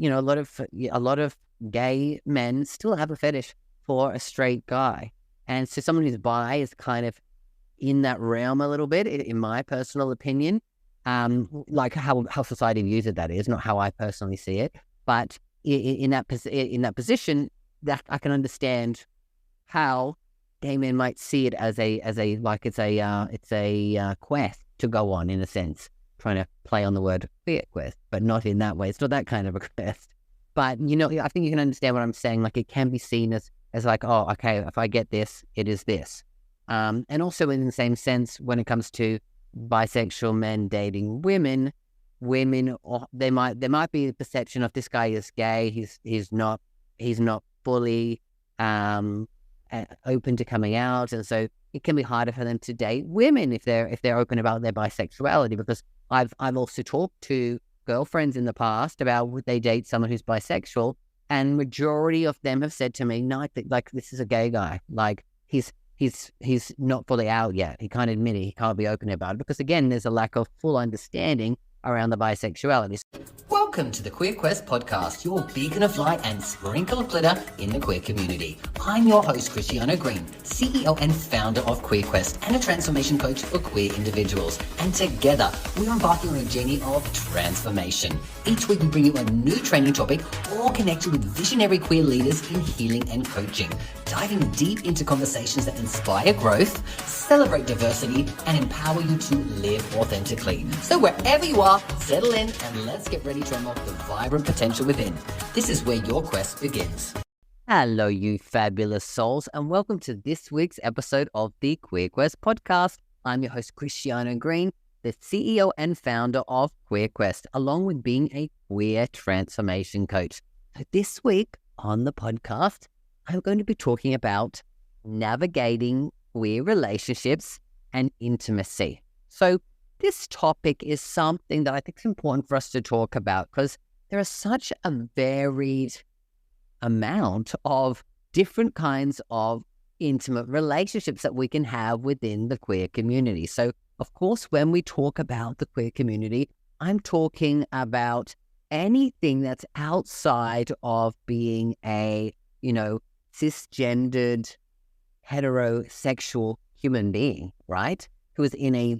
a lot of gay men still have a fetish for a straight guy. And so someone who's bi is kind of in that realm a little bit, in my personal opinion. Like how society views it, that is, not how I personally see it. But in that position, that I can understand how gay men might see it as a quest to go on, in a sense, trying to play on the word queer quest, but not in that way. It's not that kind of a quest. But I think you can understand what I'm saying. Like, it can be seen as like, oh, okay, if I get this, it is this. And also in the same sense, when it comes to bisexual men dating women, there might be a perception of this guy is gay. He's not fully open to coming out, and so it can be harder for them to date women if they're open about their bisexuality. Because I've also talked to girlfriends in the past about would they date someone who's bisexual, and majority of them have said to me, no, like, this is a gay guy. Like, he's not fully out yet. He can't admit it. He can't be open about it because, again, there's a lack of full understanding around the bisexuality. Welcome to the Queer Quest podcast, your beacon of light and sprinkle of glitter in the queer community. I'm your host, Christiano Green, CEO and founder of Queer Quest and a transformation coach for queer individuals. And together, we're embarking on a journey of transformation. Each week, we bring you a new training topic or connect you with visionary queer leaders in healing and coaching, diving deep into conversations that inspire growth, celebrate diversity, and empower you to live authentically. So wherever you are, settle in and let's get ready to unlock the vibrant potential within. This is where your quest begins. Hello, you fabulous souls, and welcome to this week's episode of the Queer Quest podcast. I'm your host, Christiano Green, the CEO and founder of Queer Quest, along with being a queer transformation coach. So this week on the podcast, I'm going to be talking about navigating queer relationships and intimacy. So this topic is something that I think is important for us to talk about because there is such a varied amount of different kinds of intimate relationships that we can have within the queer community. So, of course, when we talk about the queer community, I'm talking about anything that's outside of being a, cisgendered, heterosexual human being, right? Who is in a,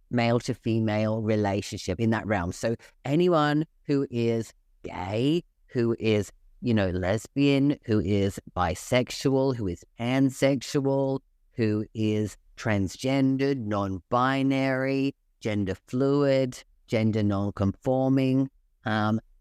male to female relationship in that realm. So anyone who is gay, who is, lesbian, who is bisexual, who is pansexual, who is transgendered, non-binary, gender fluid, gender non-conforming.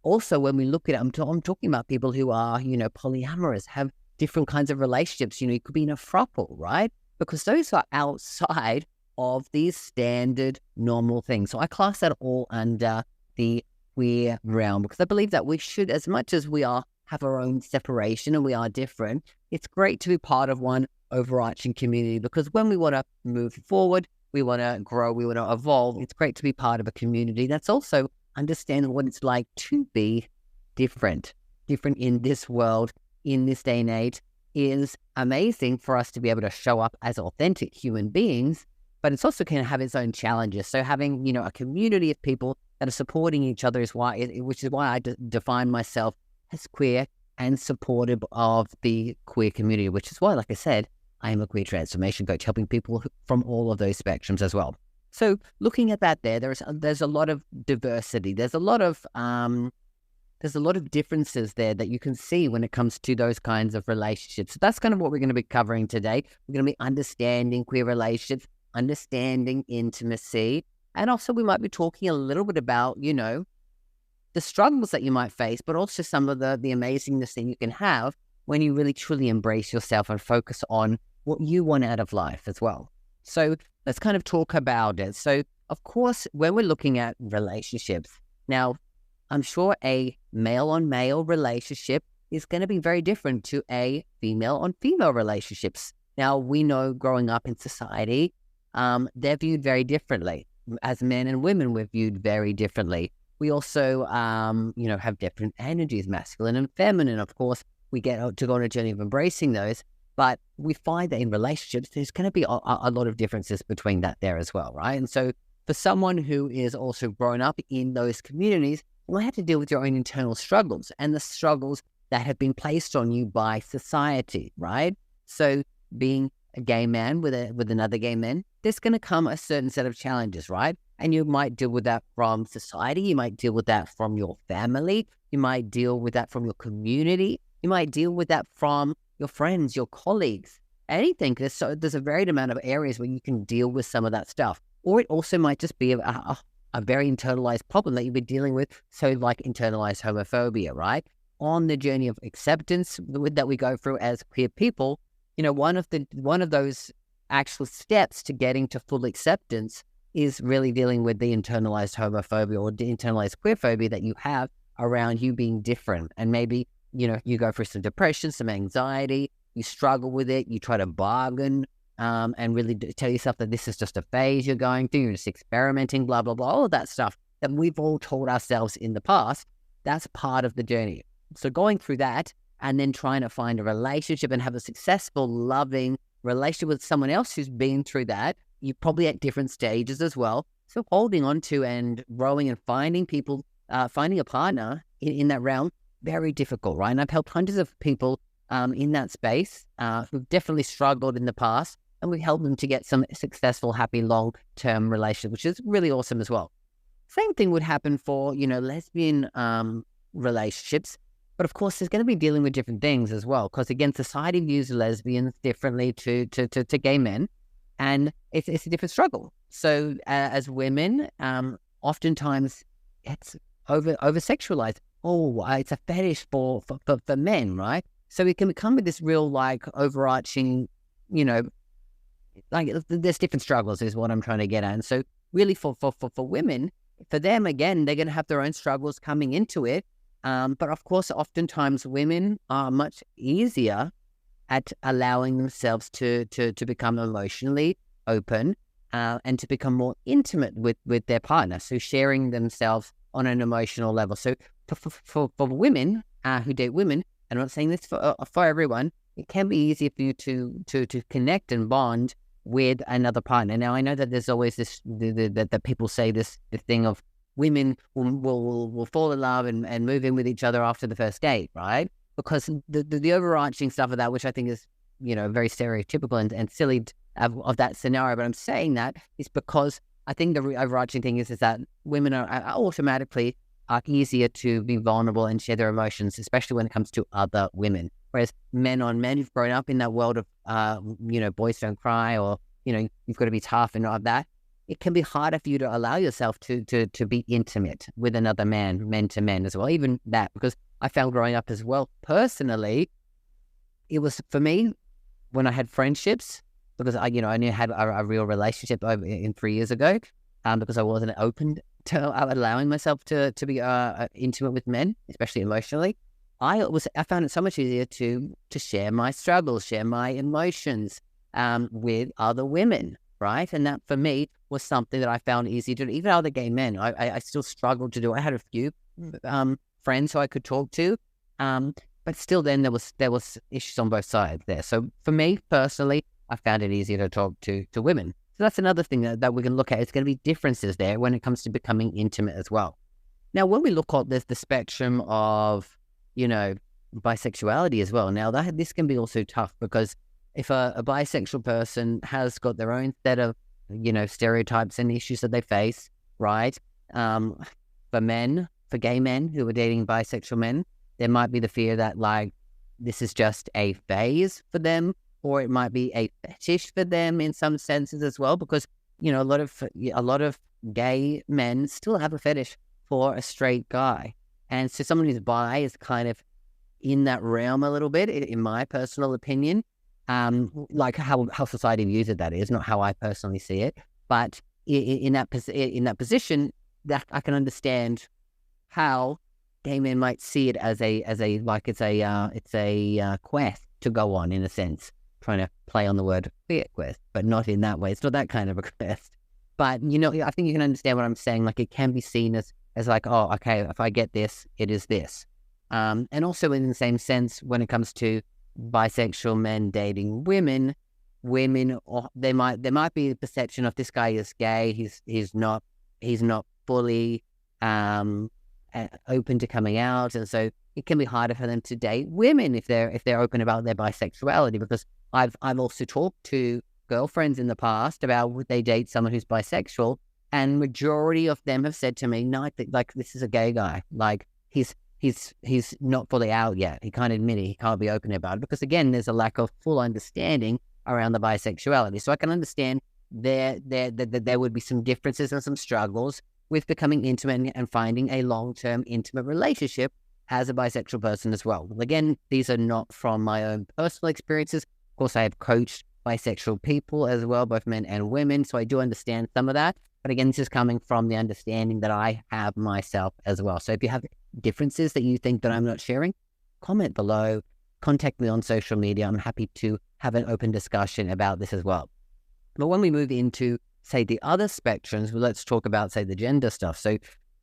Also, when we look at it, I'm talking about people who are, polyamorous, have different kinds of relationships. You could be in a throuple, right? Because those are outside of these standard normal things. So I class that all under the queer realm because I believe that we should, as much as we have our own separation and we are different, it's great to be part of one overarching community because when we want to move forward, we want to grow, we want to evolve, it's great to be part of a community that's also understanding what it's like to be different in this world, in this day and age, is amazing for us to be able to show up as authentic human beings, but it's also can have its own challenges. So having, a community of people that are supporting each other which is why I define myself as queer and supportive of the queer community, which is why, like I said, I am a queer transformation coach, helping people from all of those spectrums as well. So looking at that there's a lot of diversity. There's a lot of differences there that you can see when it comes to those kinds of relationships. So that's kind of what we're going to be covering today. We're going to be understanding queer relationships, understanding intimacy, and also we might be talking a little bit about, the struggles that you might face, but also some of the amazingness that you can have when you really truly embrace yourself and focus on what you want out of life as well. So let's kind of talk about it. So, of course, when we're looking at relationships, now, I'm sure a male-on-male relationship is going to be very different to a female-on-female relationships. Now, we know growing up in society, they're viewed very differently. As men and women, we're viewed very differently. We also, have different energies, masculine and feminine. Of course, we get to go on a journey of embracing those, but we find that in relationships, there's going to be a lot of differences between that there as well, right? And so for someone who is also grown up in those communities, you might have to deal with your own internal struggles and the struggles that have been placed on you by society, right? So being a gay man with another gay man, there's going to come a certain set of challenges, right? And you might deal with that from society. You might deal with that from your family. You might deal with that from your community. You might deal with that from your friends, your colleagues, anything. There's a varied amount of areas where you can deal with some of that stuff. Or it also might just be a very internalized problem that you've been dealing with. So like internalized homophobia, right? On the journey of acceptance that we go through as queer people, one of those actual steps to getting to full acceptance is really dealing with the internalized homophobia or the internalized queerphobia that you have around you being different. And maybe, you go through some depression, some anxiety, you struggle with it, you try to bargain and really tell yourself that this is just a phase you're going through, you're just experimenting, blah, blah, blah, all of that stuff that we've all told ourselves in the past. That's part of the journey. So going through that and then trying to find a relationship and have a successful, loving relationship with someone else who's been through that, you're probably at different stages as well. So holding on to and growing and finding people, finding a partner in that realm, very difficult, right? And I've helped hundreds of people in that space who've definitely struggled in the past, and we've helped them to get some successful, happy, long-term relationship, which is really awesome as well. Same thing would happen for, lesbian relationships. But of course, there's going to be dealing with different things as well, because again, society views lesbians differently to gay men, and it's a different struggle. So as women, oftentimes it's over sexualized. Oh, it's a fetish for men, right? So it can become with this real overarching, there's different struggles is what I'm trying to get at. And so really for women, for them again, they're going to have their own struggles coming into it. But of course, oftentimes women are much easier at allowing themselves to become emotionally open and to become more intimate with their partner. So sharing themselves on an emotional level. So for women who date women, and I'm not saying this for everyone, it can be easier for you to connect and bond with another partner. Now, I know that there's always this, that people say the thing of, women will fall in love and move in with each other after the first date, right? Because the overarching stuff of that, which I think is, very stereotypical and silly of that scenario. But I'm saying that is because I think the overarching thing is that women are automatically easier to be vulnerable and share their emotions, especially when it comes to other women. Whereas men who've grown up in that world of, boys don't cry, or, you've got to be tough and all of that, it can be harder for you to allow yourself to be intimate with another man to men as well. Even that, because I found growing up as well, personally, it was for me when I had friendships, because I only had a real relationship in 3 years ago, because I wasn't open to allowing myself to be intimate with men, especially emotionally. I found it so much easier to share my struggles, share my emotions with other women. Right. And that for me was something that I found easy to do. Even other gay men, I still struggled to do. I had a few friends who I could talk to, but still then there was issues on both sides there. So for me personally, I found it easier to talk to women. So that's another thing that we can look at. It's going to be differences there when it comes to becoming intimate as well. Now, when we look at the spectrum of, bisexuality as well, now this can be also tough, because if a bisexual person has got their own set of, stereotypes and issues that they face, right? For gay men who are dating bisexual men, there might be the fear that this is just a phase for them, or it might be a fetish for them in some senses as well, because, a lot of gay men still have a fetish for a straight guy. And so someone who's bi is kind of in that realm a little bit, in my personal opinion. How society views it, that is not how I personally see it, but in that position, that I can understand how gay men might see it as a quest to go on, in a sense, trying to play on the word queer quest, but not in that way. It's not that kind of a quest, but I think you can understand what I'm saying. It can be seen as oh, okay, if I get this, it is this, and also in the same sense when it comes to bisexual men dating women, there might be the perception of this guy is gay. He's not fully open to coming out, and so it can be harder for them to date women if they're open about their bisexuality. Because I've also talked to girlfriends in the past about would they date someone who's bisexual, and majority of them have said to me, no, like this is a gay guy, like he's not fully out yet. He can't admit it. He can't be open about it because again, there's a lack of full understanding around the bisexuality. So I can understand there would be some differences and some struggles with becoming intimate and finding a long-term intimate relationship as a bisexual person as well. Again, these are not from my own personal experiences. Of course, I have coached bisexual people as well, both men and women, so I do understand some of that. But again, this is coming from the understanding that I have myself as well. So if you have differences that you think that I'm not sharing, comment below, contact me on social media. I'm happy to have an open discussion about this as well. But when we move into, say, the other spectrums, well, let's talk about, say, the gender stuff. So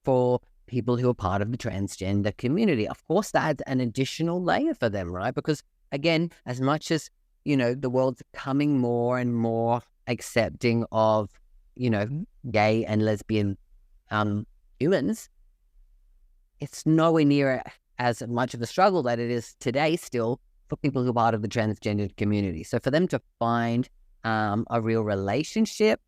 for people who are part of the transgender community, of course, that's an additional layer for them, right? Because again, as much as, you know, the world's becoming more and more accepting of, you know, gay and lesbian humans, it's nowhere near as much of a struggle that it is today still for people who are part of the transgender community. So for them to find a real relationship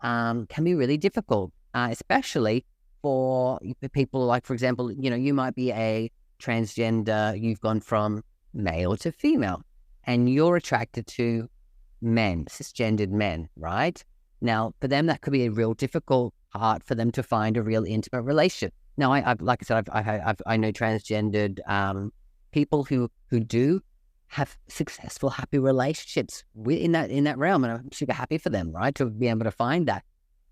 can be really difficult, especially for people like, for example, you know, you might be a transgender, you've gone from male to female, and you're attracted to men, cisgendered men, right? Now, for them, that could be a real difficult part for them to find a real intimate relationship. Now, I've like I said, I know transgendered people who do have successful, happy relationships in that realm, and I'm super happy for them, right, to be able to find that.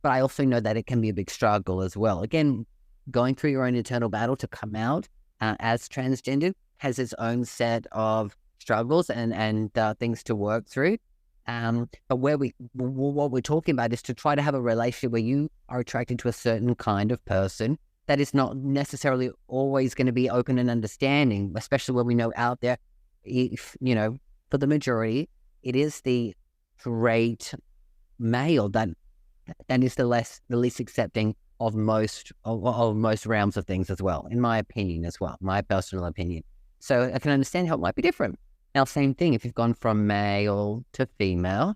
But I also know that it can be a big struggle as well. Again, going through your own internal battle to come out as transgender has its own set of struggles and things to work through. But what we're talking about is to try to have a relationship where you are attracted to a certain kind of person that is not necessarily always going to be open and understanding, especially when we know out there, if, you know, for the majority, it is the straight male that is the least accepting of most realms of things as well, in my opinion as well, my personal opinion. So I can understand how it might be different. Now, same thing, if you've gone from male to female,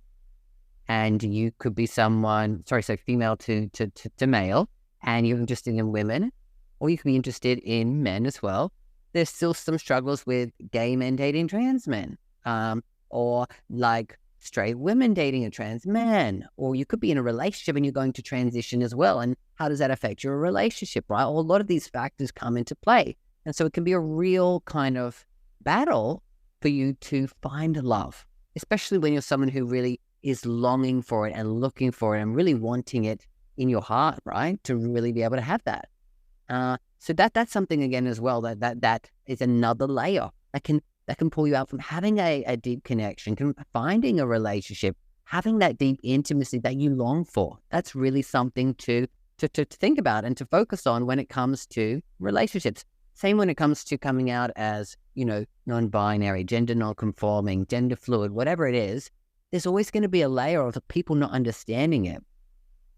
and you could be someone, so female to male, and you're interested in women, or you could be interested in men as well. There's still some struggles with gay men dating trans men, or like straight women dating a trans man, or you could be in a relationship and you're going to transition as well. And how does that affect your relationship, right? Well, a lot of these factors come into play. And so it can be a real kind of battle for you to find love, especially when you're someone who really is longing for it and looking for it and really wanting it in your heart, right? To really be able to have that. So that's something again as well that is another layer that can pull you out from having a deep connection, finding a relationship, having that deep intimacy that you long for. That's really something to think about and to focus on when it comes to relationships. Same when it comes to coming out as, you know, non-binary, gender non-conforming, gender fluid, whatever it is, there's always going to be a layer of people not understanding it.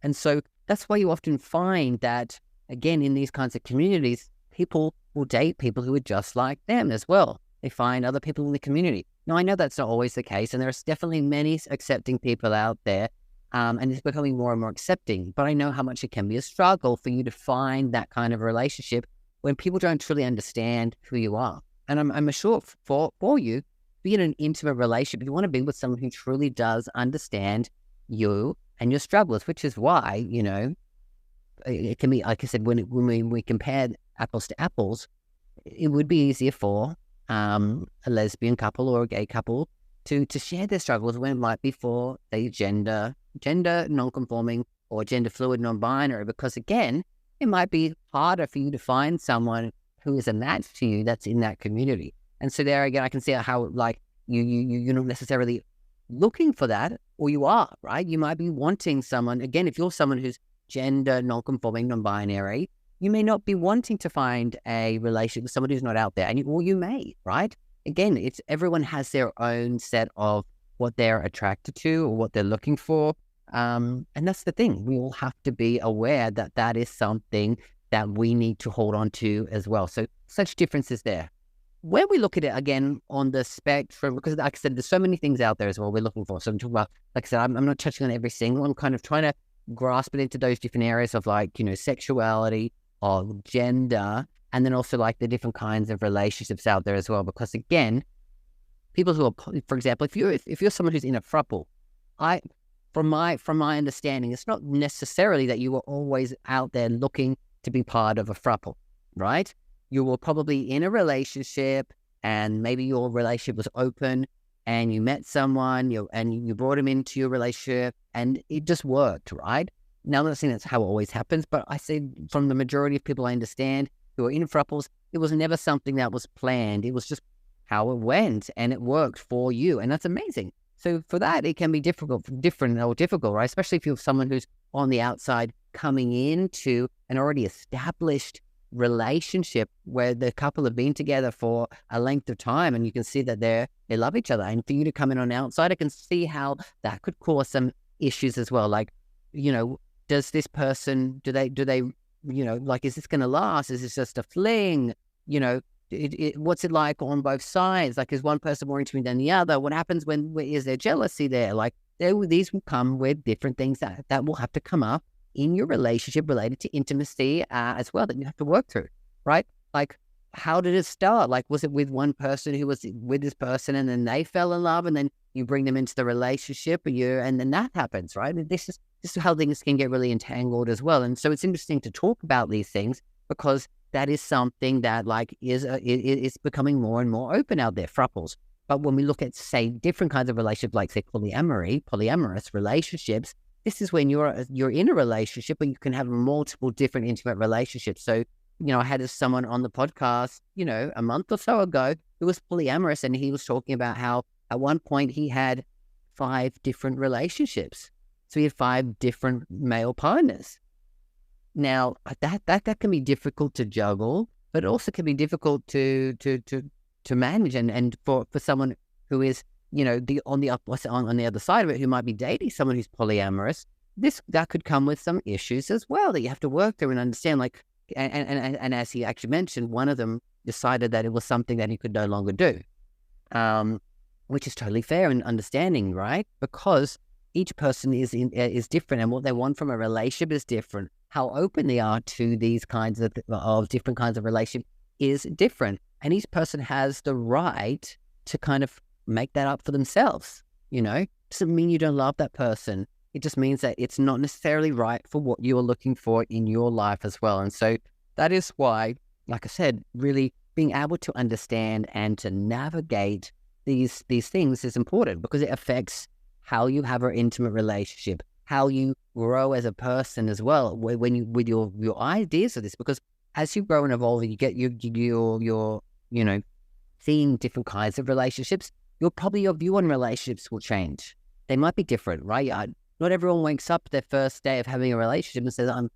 And so that's why you often find that, again, in these kinds of communities, people will date people who are just like them as well. They find other people in the community. Now, I know that's not always the case, and there's definitely many accepting people out there, and it's becoming more and more accepting. But I know how much it can be a struggle for you to find that kind of relationship when people don't truly understand who you are. And I'm sure for you, be in an intimate relationship, you want to be with someone who truly does understand you and your struggles, which is why, you know, it can be, like I said, when we compare apples to apples, it would be easier for a lesbian couple or a gay couple to share their struggles when it might be for, say, gender non-conforming or gender fluid non-binary, because again, it might be harder for you to find someone who is a match to you that's in that community. And so there again, I can see how like you're not necessarily looking for that, or you are, right? You might be wanting someone, again, if you're someone who's gender non-conforming, non-binary, you may not be wanting to find a relationship with someone who's not out there, or you may, right? Again, it's everyone has their own set of what they're attracted to or what they're looking for. And that's the thing. We all have to be aware that that is something that we need to hold on to as well. So such differences there. When we look at it again on the spectrum, because like I said, there's so many things out there as well we're looking for. So I'm talking about, like I said, I'm not touching on every single. I'm kind of trying to grasp it into those different areas of like, sexuality or gender, and then also like the different kinds of relationships out there as well. Because again, people who are, for example, if you're someone who's in a throuple, from my understanding, it's not necessarily that you are always out there looking to be part of a throuple, right? You were probably in a relationship, and maybe your relationship was open, and you met someone, and you brought him into your relationship, and it just worked, right? Now, I'm not saying that's how it always happens, but I say from the majority of people I understand who are in thruples, it was never something that was planned. It was just how it went, and it worked for you, and that's amazing. So for that, it can be difficult, right? Especially if you're someone who's on the outside coming into an already established relationship where the couple have been together for a length of time, and you can see that they love each other. And for you to come in on the outside, I can see how that could cause some issues as well. Like, does this person, do they, like, is this going to last? Is this just a fling? What's it like on both sides? Like, is one person more into me than the other? What happens when is there jealousy there? Like, these will come with different things that will have to come up in your relationship related to intimacy as well, that you have to work through, right? Like, how did it start? Like, was it with one person who was with this person and then they fell in love, and then you bring them into the relationship and then that happens, right? And this is how things can get really entangled as well. And so it's interesting to talk about these things, because that is something that like is becoming more and more open out there, thruples. But when we look at, say, different kinds of relationships, like say polyamorous relationships, this is when you're in a relationship and you can have multiple different intimate relationships. So, I had someone on the podcast, a month or so ago who was polyamorous, and he was talking about how at one point he had 5 different relationships. So he had 5 different male partners. Now that can be difficult to juggle, but also can be difficult to manage. And for someone who is, on the other side of it, who might be dating someone who's polyamorous, that could come with some issues as well that you have to work through and understand. Like, and as he actually mentioned, one of them decided that it was something that he could no longer do, which is totally fair and understanding, right? Because each person is different, and what they want from a relationship is different. How open they are to these kinds of different kinds of relationship is different, and each person has the right to kind of make that up for themselves. Doesn't mean you don't love that person. It just means that it's not necessarily right for what you are looking for in your life as well. And so that is why, like I said, really being able to understand and to navigate these things is important, because it affects how you have an intimate relationship, how you grow as a person as well, when you with your ideas of this. Because as you grow and evolve, you get your seeing different kinds of relationships, your view on relationships will change. They might be different, right? Not everyone wakes up their first day of having a relationship and says, I'm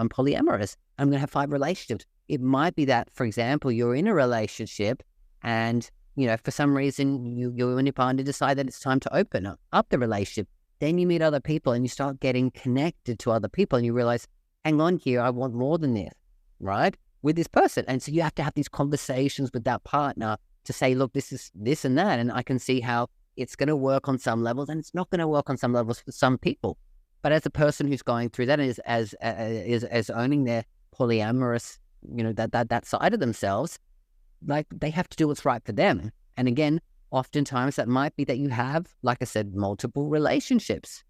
polyamorous, I'm going to have 5 relationships. It might be that, for example, you're in a relationship and, for some reason, you and your partner decide that it's time to open up the relationship. Then you meet other people and you start getting connected to other people, and you realize, hang on here, I want more than this, right? With this person. And so you have to have these conversations with that partner to say, look, this is this and that. And I can see how it's going to work on some levels, and it's not going to work on some levels for some people. But as a person who's going through that, is owning their polyamorous, that side of themselves, like, they have to do what's right for them. And again, oftentimes that might be that you have, like I said, multiple relationships,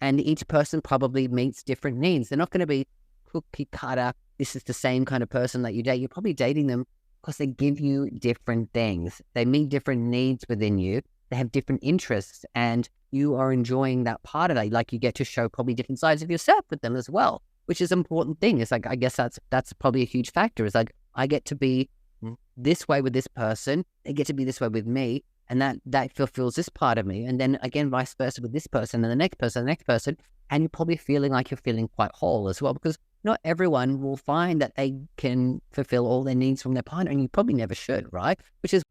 and each person probably meets different needs. They're not going to be cookie cutter. This is the same kind of person that you date. You're probably dating them because they give you different things. They meet different needs within you. They have different interests, and you are enjoying that part of it. Like, you get to show probably different sides of yourself with them as well, which is an important thing. It's like, I guess that's probably a huge factor. It's like, I get to be this way with this person, they get to be this way with me, and that fulfills this part of me. And then again, vice versa with this person and the next person, and you're probably feeling like you're feeling quite whole as well, because not everyone will find that they can fulfill all their needs from their partner, and you probably never should, right? Which is,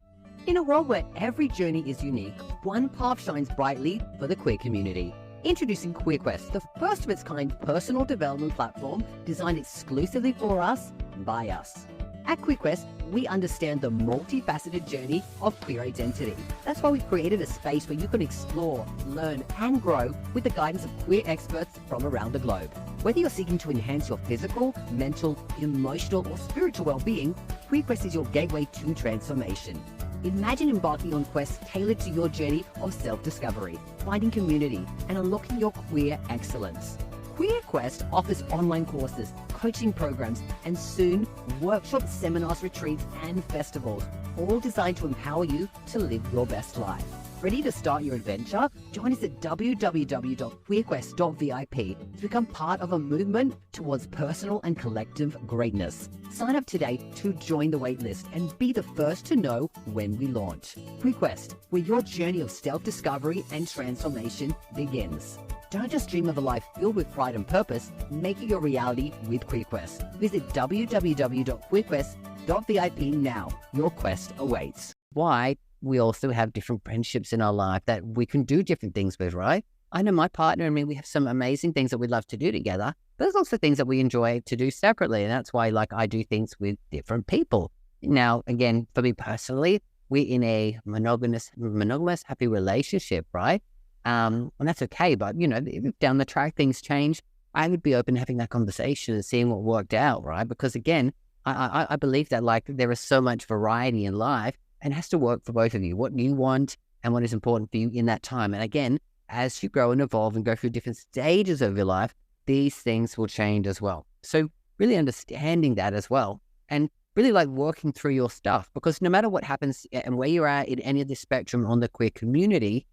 in a world where every journey is unique, one path shines brightly for the queer community. Introducing QueerQuest, the first of its kind personal development platform designed exclusively for us, by us. At QueerQuest, we understand the multifaceted journey of queer identity. That's why we've created a space where you can explore, learn, and grow with the guidance of queer experts from around the globe. Whether you're seeking to enhance your physical, mental, emotional, or spiritual well-being, QueerQuest is your gateway to transformation. Imagine embarking on quests tailored to your journey of self-discovery, finding community, and unlocking your queer excellence. QueerQuest offers online courses, coaching programs, and soon workshops, seminars, retreats, and festivals, all designed to empower you to live your best life. Ready to start your adventure? Join us at www.queerquest.vip to become part of a movement towards personal and collective greatness. Sign up today to join the waitlist and be the first to know when we launch. QueerQuest, where your journey of self-discovery and transformation begins. Don't just dream of a life filled with pride and purpose, make it your reality with QueerQuest. Visit www.queerquest.vip now. Your quest awaits. Why we also have different friendships in our life that we can do different things with, right? I know my partner and me, we have some amazing things that we'd love to do together. But there's also things that we enjoy to do separately. And that's why, I do things with different people. Now, again, for me personally, we're in a monogamous, happy relationship, right? And that's okay. But, if down the track things change, I would be open to having that conversation and seeing what worked out, right? Because again, I believe that there is so much variety in life. And it has to work for both of you, what you want and what is important for you in that time. And again, as you grow and evolve and go through different stages of your life, these things will change as well. So really understanding that as well, and really working through your stuff, because no matter what happens and where you're at in any of the spectrum on the queer community,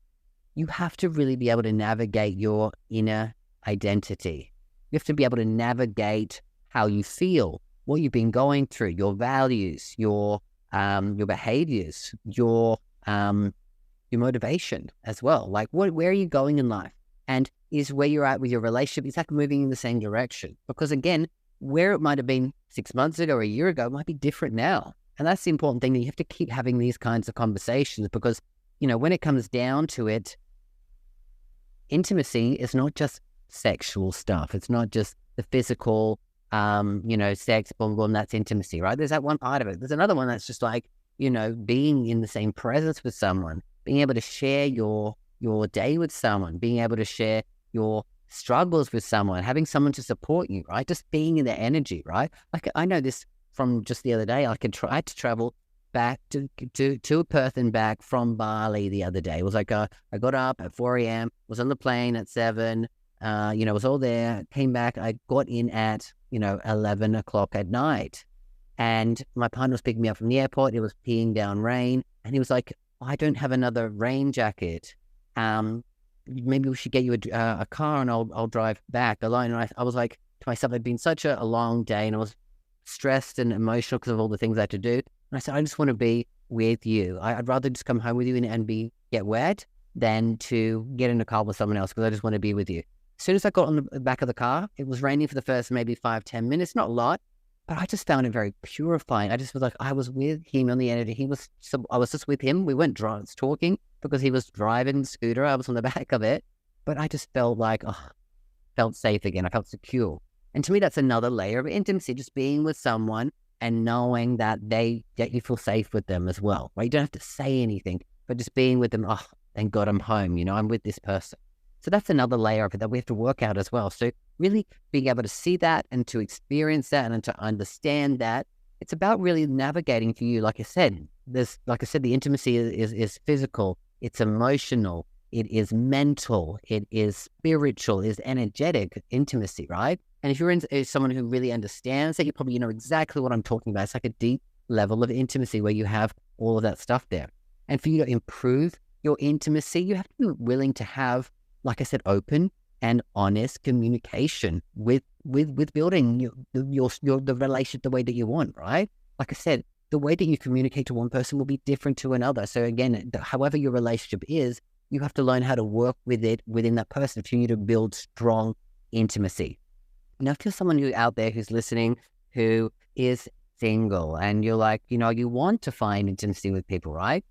you have to really be able to navigate your inner identity. You have to be able to navigate how you feel, what you've been going through, your values, your behaviors, your motivation as well. Where are you going in life? And is where you're at with your relationship, is that moving in the same direction? Because again, where it might have been 6 months ago or a year ago might be different now. And that's the important thing, that you have to keep having these kinds of conversations, because, when it comes down to it, intimacy is not just sexual stuff. It's not just the physical, sex, boom, boom, that's intimacy, right? There's that one part of it. There's another one that's just being in the same presence with someone, being able to share your day with someone, being able to share your struggles with someone, having someone to support you, right? Just being in their energy, right? I know this from just the other day. I had to travel back to Perth and back from Bali the other day. It was I got up at 4 a.m., was on the plane at 7, was all there, came back. I got in at 11 o'clock at night. And my partner was picking me up from the airport. It was peeing down rain. And he was like, I don't have another rain jacket. Maybe we should get you a car and I'll drive back alone. And I was like to myself, it'd been such a long day and I was stressed and emotional because of all the things I had to do. And I said, I just want to be with you. I'd rather just come home with you and get wet than to get in a car with someone else, because I just want to be with you. As soon as I got on the back of the car, it was raining for the first maybe 5-10 minutes, not a lot, but I just found it very purifying. I just was like, I was with him on the energy. I was just with him. We weren't talking because he was driving the scooter. I was on the back of it, but I just felt felt safe again. I felt secure. And to me, that's another layer of intimacy, just being with someone and knowing that you feel safe with them as well, right? You don't have to say anything, but just being with them. Oh, thank God I'm home. I'm with this person. So that's another layer of it that we have to work out as well. So really being able to see that and to experience that and to understand that, it's about really navigating for you. Like I said, the intimacy is physical, it's emotional, it is mental, it is spiritual, it is energetic intimacy, right? And if you're someone who really understands that, you probably know exactly what I'm talking about. It's like a deep level of intimacy where you have all of that stuff there. And for you to improve your intimacy, you have to be willing to have, like I said, open and honest communication with building the relationship the way that you want, right? Like I said, the way that you communicate to one person will be different to another. So again, however your relationship is, you have to learn how to work with it within that person for you to build strong intimacy. Now, if you're someone out there who's listening, who is single, and you're like, you want to find intimacy with people, right?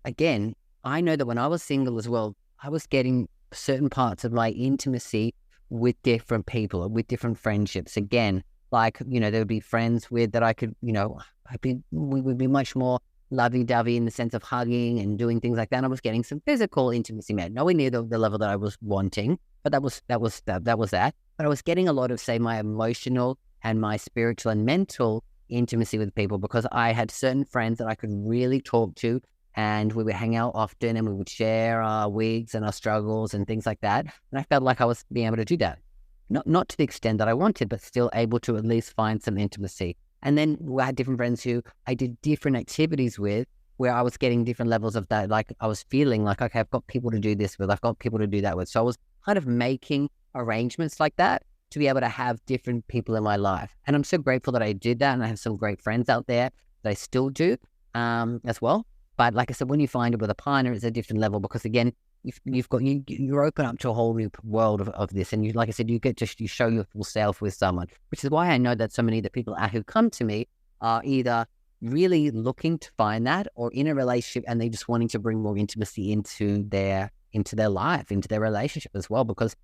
Again, I know that when I was single as well, I was getting certain parts of my intimacy with different people, with different friendships. Again, like, there would be friends with that I could, we would be much more lovey-dovey in the sense of hugging and doing things like that. And I was getting some physical intimacy, man. Nowhere near the level that I was wanting, but that was that. But I was getting a lot of, say, my emotional and my spiritual and mental intimacy with people, because I had certain friends that I could really talk to, and we would hang out often, and we would share our wigs and our struggles and things like that. And I felt like I was being able to do that. Not to the extent that I wanted, but still able to at least find some intimacy. And then I had different friends who I did different activities with, where I was getting different levels of that. Like, I was feeling like, okay, I've got people to do this with, I've got people to do that with. So I was kind of making arrangements like that to be able to have different people in my life. And I'm so grateful that I did that. And I have some great friends out there that I still do as well. But like I said, when you find it with a partner, it's a different level, because again, you're open up to a whole new world of this. And like I said, you show your full self with someone, which is why I know that so many of the people who come to me are either really looking to find that, or in a relationship and they just wanting to bring more intimacy into their life, into their relationship as well, because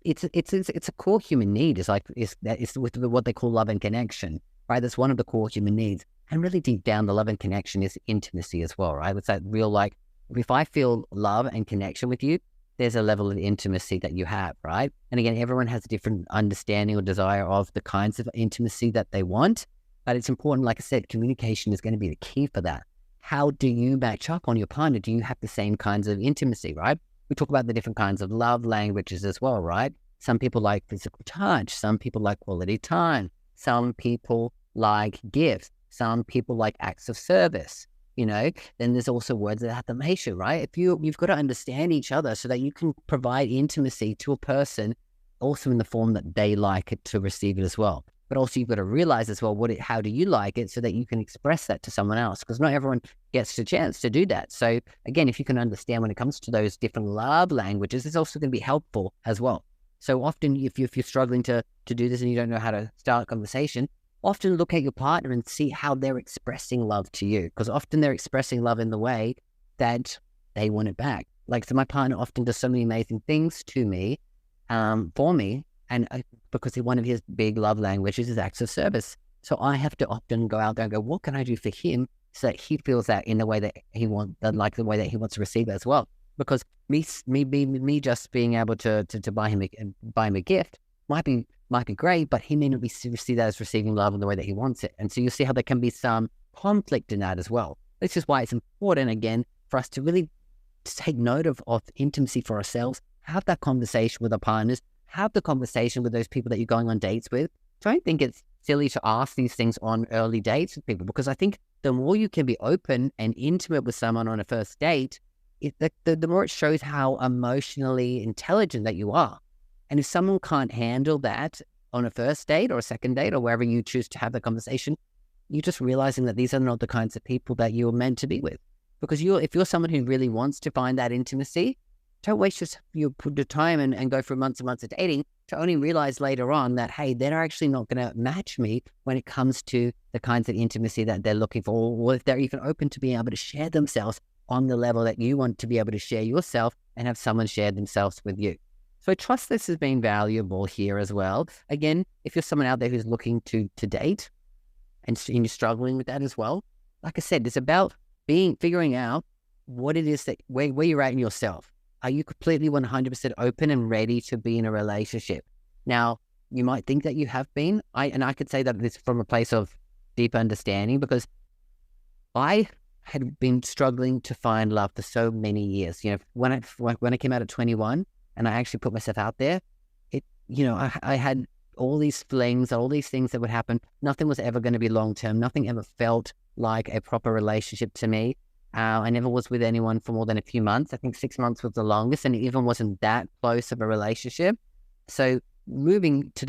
it's a core human need. It's with what they call love and connection, right? That's one of the core human needs. And really deep down, the love and connection is intimacy as well, right? It's that real, like, if I feel love and connection with you, there's a level of intimacy that you have, right? And again, everyone has a different understanding or desire of the kinds of intimacy that they want. But it's important, like I said, communication is going to be the key for that. How do you match up on your partner? Do you have the same kinds of intimacy, right? We talk about the different kinds of love languages as well, right? Some people like physical touch. Some people like quality time. Some people like gifts. Some people like acts of service. Then there's also words of affirmation, right? You've got to understand each other so that you can provide intimacy to a person also in the form that they like it to receive it as well. But also you've got to realize as well, how do you like it, so that you can express that to someone else, because not everyone gets the chance to do that. So again, if you can understand when it comes to those different love languages, it's also going to be helpful as well. So often if you're struggling to do this and you don't know how to start a conversation, often look at your partner and see how they're expressing love to you, because often they're expressing love in the way that they want it back. Like, so my partner often does so many amazing things to me, for me, and because one of his big love languages is acts of service. So I have to often go out there and go, what can I do for him so that he feels that in the way that he wants, like the way that he wants to receive it as well? Because me just being able to buy him a gift might be great, but he may not see that as receiving love in the way that he wants it. And so you'll see how there can be some conflict in that as well. This is why it's important, again, for us to really take note of intimacy for ourselves, have that conversation with our partners, have the conversation with those people that you're going on dates with. Don't think it's silly to ask these things on early dates with people, because I think the more you can be open and intimate with someone on a first date, the more it shows how emotionally intelligent that you are. And if someone can't handle that on a first date or a second date or wherever you choose to have the conversation, you're just realizing that these are not the kinds of people that you're meant to be with. Because if you're someone who really wants to find that intimacy, don't waste your time and go through months and months of dating to only realize later on that, hey, they're actually not going to match me when it comes to the kinds of intimacy that they're looking for, or if they're even open to being able to share themselves on the level that you want to be able to share yourself and have someone share themselves with you. So I trust this has been valuable here as well. Again, if you're someone out there who's looking to date and you're struggling with that as well, like I said, it's about figuring out what it is that where you're at in yourself. Are you completely 100% open and ready to be in a relationship? Now, you might think that you have been. I could say that it's from a place of deep understanding, because I had been struggling to find love for so many years. When I came out at 21 and I actually put myself out there, I had all these flings, all these things that would happen. Nothing was ever going to be long-term. Nothing ever felt like a proper relationship to me. I never was with anyone for more than a few months. I think 6 months was the longest, and it even wasn't that close of a relationship. So moving to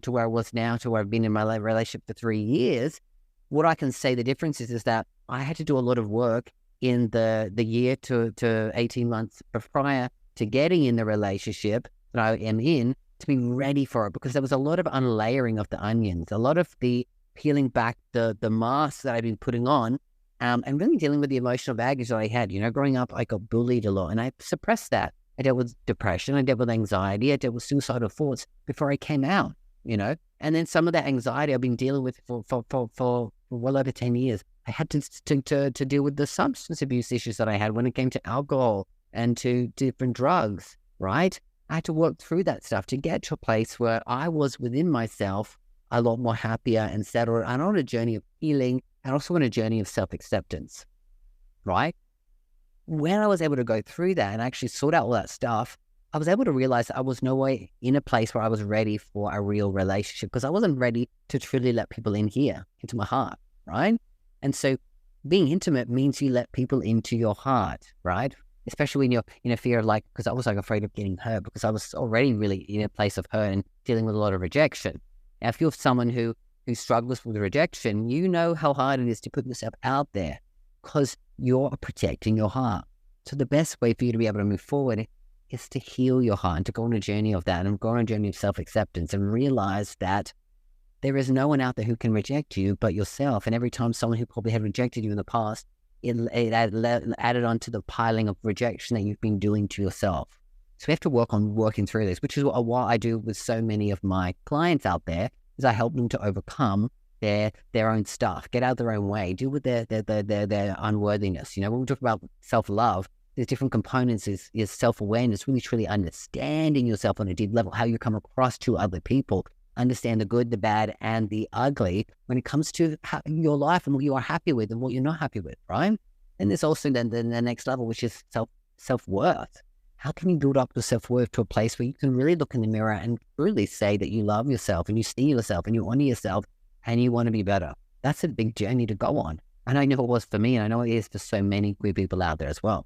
where I was now, to where I've been in my relationship for 3 years, what I can say the difference is that I had to do a lot of work in the year to 18 months prior to getting in the relationship that I am in, to be ready for it, because there was a lot of unlayering of the onions, a lot of the peeling back the mask that I've been putting on. And really dealing with the emotional baggage that I had. Growing up, I got bullied a lot, and I suppressed that. I dealt with depression. I dealt with anxiety. I dealt with suicidal thoughts before I came out, And then some of that anxiety I've been dealing with for well over 10 years. I had to deal with the substance abuse issues that I had when it came to alcohol and to different drugs, right? I had to work through that stuff to get to a place where I was within myself a lot more happier and settled, and on a journey of healing and also on a journey of self-acceptance, right? When I was able to go through that and actually sort out all that stuff, I was able to realize that I was no way in a place where I was ready for a real relationship because I wasn't ready to truly let people in here, into my heart, right? And so being intimate means you let people into your heart, right? Especially when you're in a fear of because I was afraid of getting hurt because I was already really in a place of hurt and dealing with a lot of rejection. Now, if you're someone who struggles with rejection, you know how hard it is to put yourself out there because you're protecting your heart. So the best way for you to be able to move forward is to heal your heart and to go on a journey of that and go on a journey of self-acceptance and realize that there is no one out there who can reject you but yourself. And every time someone who probably had rejected you in the past, it added on to the piling of rejection that you've been doing to yourself. So we have to work on working through this, which is what I do with so many of my clients out there, is I help them to overcome their own stuff, get out of their own way, deal with their unworthiness. When we talk about self-love, there's different components. Is self-awareness, really truly understanding yourself on a deep level, how you come across to other people, understand the good, the bad, and the ugly when it comes to your life and what you are happy with and what you're not happy with, right? And there's also then the next level, which is self-worth. How can you build up your self-worth to a place where you can really look in the mirror and really say that you love yourself and you see yourself and you honor yourself and you want to be better? That's a big journey to go on. And I know it was for me, and I know it is for so many queer people out there as well.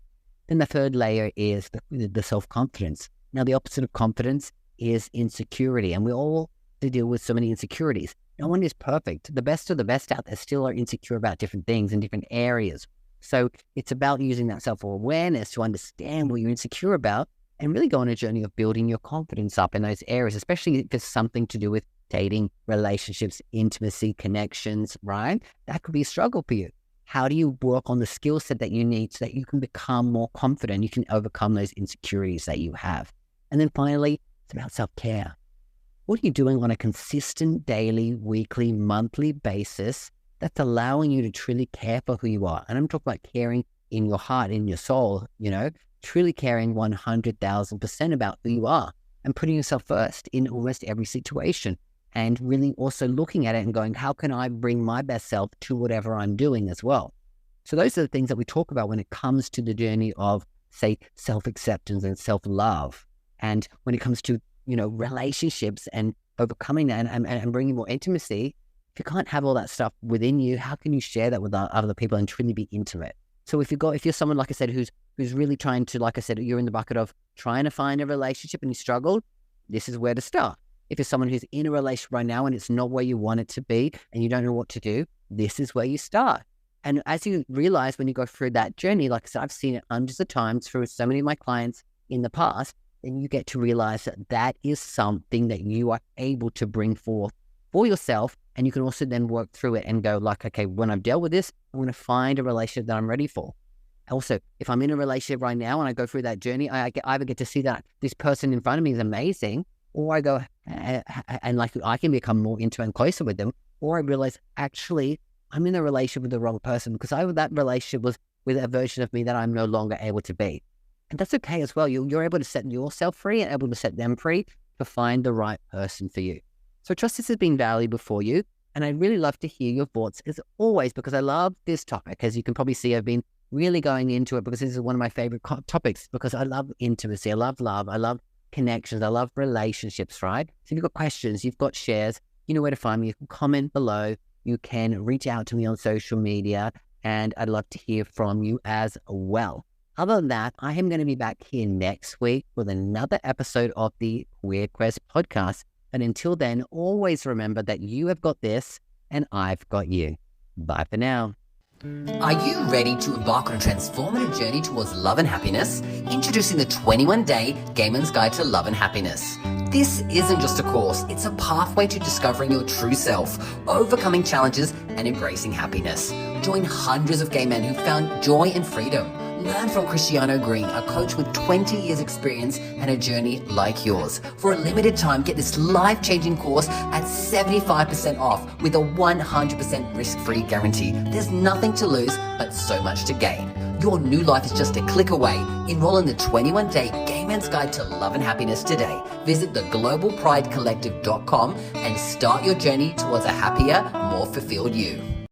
Then the third layer is the self-confidence. Now, the opposite of confidence is insecurity, and we all deal with so many insecurities. No one is perfect. The best of the best out there still are insecure about different things in different areas. So it's about using that self-awareness to understand what you're insecure about and really go on a journey of building your confidence up in those areas, especially if it's something to do with dating, relationships, intimacy, connections, right? That could be a struggle for you. How do you work on the skill set that you need so that you can become more confident? You can overcome those insecurities that you have. And then finally, it's about self-care. What are you doing on a consistent daily, weekly, monthly basis that's allowing you to truly care for who you are? And I'm talking about caring in your heart, in your soul, truly caring 100,000% about who you are and putting yourself first in almost every situation. And really also looking at it and going, how can I bring my best self to whatever I'm doing as well? So those are the things that we talk about when it comes to the journey of, say, self-acceptance and self-love. And when it comes to, relationships and overcoming that and bringing more intimacy, if you can't have all that stuff within you, how can you share that with other people and truly be intimate? So if you're someone, like I said, who's really trying to, like I said, you're in the bucket of trying to find a relationship and you struggled, this is where to start. If you're someone who's in a relationship right now and it's not where you want it to be and you don't know what to do, this is where you start. And as you realize when you go through that journey, like I said, I've seen it hundreds of times through so many of my clients in the past, then you get to realize that that is something that you are able to bring forth for yourself. And you can also then work through it and go like, okay, when I've dealt with this, I'm going to find a relationship that I'm ready for. Also, if I'm in a relationship right now and I go through that journey, I either get to see that this person in front of me is amazing, or I go and like I can become more intimate and closer with them, or I realize actually I'm in a relationship with the wrong person because that relationship was with a version of me that I'm no longer able to be. And that's okay as well. You're able to set yourself free and able to set them free to find the right person for you. So I trust this has been valuable for you. And I'd really love to hear your thoughts as always, because I love this topic. As you can probably see, I've been really going into it because this is one of my favorite topics, because I love intimacy. I love love. I love connections. I love relationships, right? So if you've got questions, you've got shares, you know where to find me. You can comment below. You can reach out to me on social media, and I'd love to hear from you as well. Other than that, I am going to be back here next week with another episode of the Queer Quest podcast. And until then, always remember that you have got this and I've got you. Bye for now. Are you ready to embark on a transformative journey towards love and happiness? Introducing the 21-day Gay Man's Guide to Love and Happiness. This isn't just a course, it's a pathway to discovering your true self, overcoming challenges, and embracing happiness. Join hundreds of gay men who found joy and freedom. Learn from Christiano Green, a coach with 20 years experience and a journey like yours. For a limited time, get this life-changing course at 75% off with a 100% risk-free guarantee. There's nothing to lose, but so much to gain. Your new life is just a click away. Enroll in the 21-day Gay Man's Guide to Love and Happiness today. Visit theglobalpridecollective.com and start your journey towards a happier, more fulfilled you.